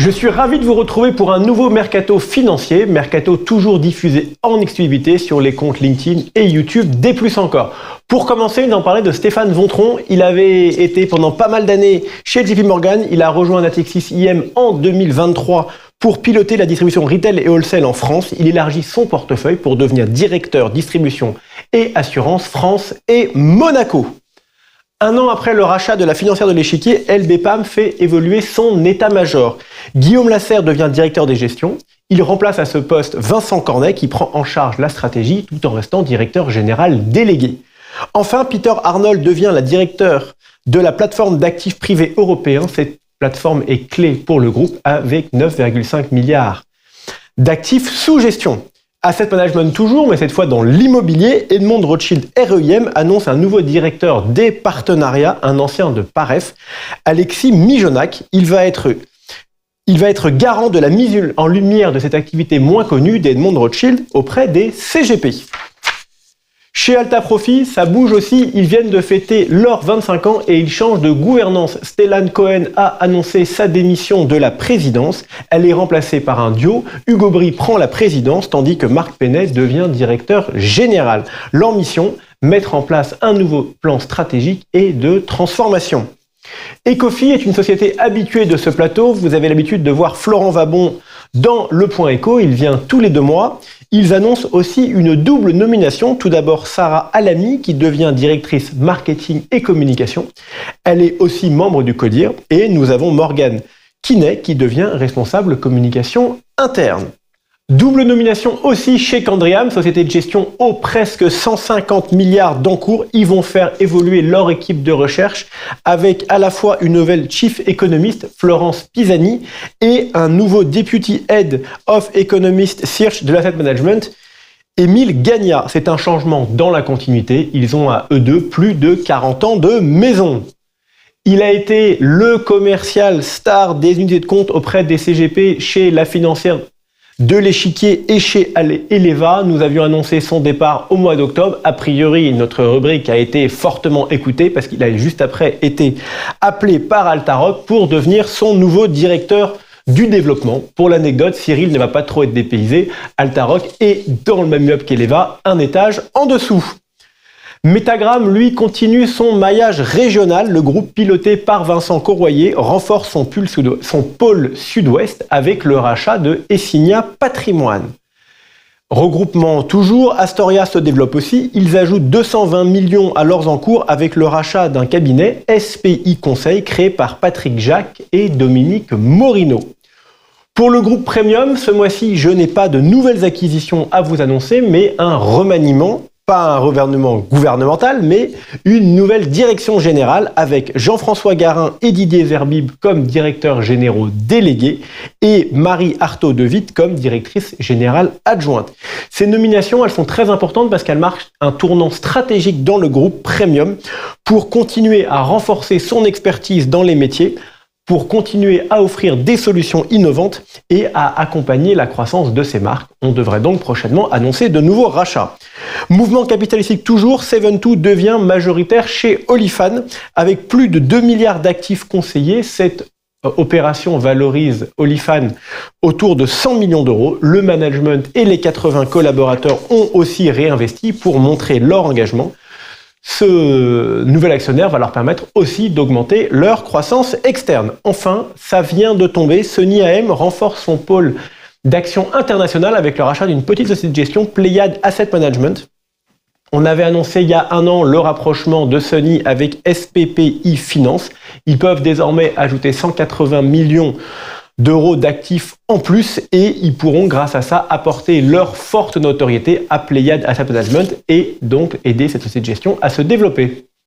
Je suis ravi de vous retrouver pour un nouveau Mercato financier, Mercato toujours diffusé en exclusivité sur les comptes LinkedIn et YouTube, des plus encore. Pour commencer, nous allons parler de Stéphane Vontron. Il avait été pendant pas mal d'années chez JP Morgan. Il a rejoint Natixis IM en 2023 pour piloter la distribution retail et wholesale en France. Il élargit son portefeuille pour devenir directeur distribution et assurance France et Monaco. Un an après le rachat de la financière de l'Échiquier, LBPAM fait évoluer son état-major. Guillaume Lasserre devient directeur des gestions. Il remplace à ce poste Vincent Cornet qui prend en charge la stratégie tout en restant directeur général délégué. Enfin, Peter Arnold devient la directeur de la plateforme d'actifs privés européen. Cette plateforme est clé pour le groupe avec 9,5 milliards d'actifs sous gestion. Asset Management toujours, mais cette fois dans l'immobilier, Edmond Rothschild REIM annonce un nouveau directeur des partenariats, un ancien de Paref, Alexis Mijonac. Il va être garant de la mise en lumière de cette activité moins connue d'Edmond Rothschild auprès des CGP. Chez Alta Profit, ça bouge aussi, ils viennent de fêter leurs 25 ans et ils changent de gouvernance. Stellan Cohen a annoncé sa démission de la présidence. Elle est remplacée par un duo. Hugo Bry prend la présidence tandis que Marc Penet devient directeur général. Leur mission, mettre en place un nouveau plan stratégique et de transformation. Ecofi est une société habituée de ce plateau. Vous avez l'habitude de voir Florent Vabon dans Le Point Éco. Il vient tous les 2 mois. Ils annoncent aussi une double nomination. Tout d'abord, Sarah Alamy, qui devient directrice marketing et communication. Elle est aussi membre du CODIR. Et nous avons Morgane Quinet, qui devient responsable communication interne. Double nomination aussi chez Candriam, société de gestion aux presque 150 milliards d'encours. Ils vont faire évoluer leur équipe de recherche avec à la fois une nouvelle chief économiste, Florence Pisani, et un nouveau deputy head of economist search de l'asset management, Émile Gagna. C'est un changement dans la continuité. Ils ont à eux deux plus de 40 ans de maison. Il a été le commercial star des unités de compte auprès des CGP chez la financière de l'Échiquier et chez Eleva. Nous avions annoncé son départ au mois d'octobre. A priori, notre rubrique a été fortement écoutée parce qu'il a juste après été appelé par Altaroc pour devenir son nouveau directeur du développement. Pour l'anecdote, Cyril ne va pas trop être dépaysé. Altaroc est dans le même immeuble qu'Eleva, un étage en dessous. Metagram, lui, continue son maillage régional. Le groupe piloté par Vincent Corroyer renforce son pôle sud-ouest avec le rachat de Essigna Patrimoine. Regroupement toujours, Astoria se développe aussi. Ils ajoutent 220 millions à leurs encours avec le rachat d'un cabinet SPI Conseil créé par Patrick Jacques et Dominique Morino. Pour le groupe Premium, ce mois-ci, je n'ai pas de nouvelles acquisitions à vous annoncer, mais un remaniement. Pas un gouvernement gouvernemental, mais une nouvelle direction générale avec Jean-François Garin et Didier Zerbib comme directeurs généraux délégués et Marie Artaud de Witt comme directrice générale adjointe. Ces nominations, elles sont très importantes parce qu'elles marquent un tournant stratégique dans le groupe Premium pour continuer à renforcer son expertise dans les métiers, pour continuer à offrir des solutions innovantes et à accompagner la croissance de ces marques. On devrait donc prochainement annoncer de nouveaux rachats. Mouvement capitalistique toujours, Seven2 devient majoritaire chez Olifan avec plus de 2 milliards d'actifs conseillés. Cette opération valorise Olifan autour de 100 millions d'euros. Le management et les 80 collaborateurs ont aussi réinvesti pour montrer leur engagement. Ce nouvel actionnaire va leur permettre aussi d'augmenter leur croissance externe. Enfin, ça vient de tomber, Sony AM renforce son pôle d'action internationale avec le rachat d'une petite société de gestion, Pléiade Asset Management. On avait annoncé il y a 1 an le rapprochement de Sony avec SPPI Finance. Ils peuvent désormais ajouter 180 millions d'euros d'actifs en plus et ils pourront grâce à ça apporter leur forte notoriété à Pléiade Asset Management et donc aider cette société de gestion à se développer.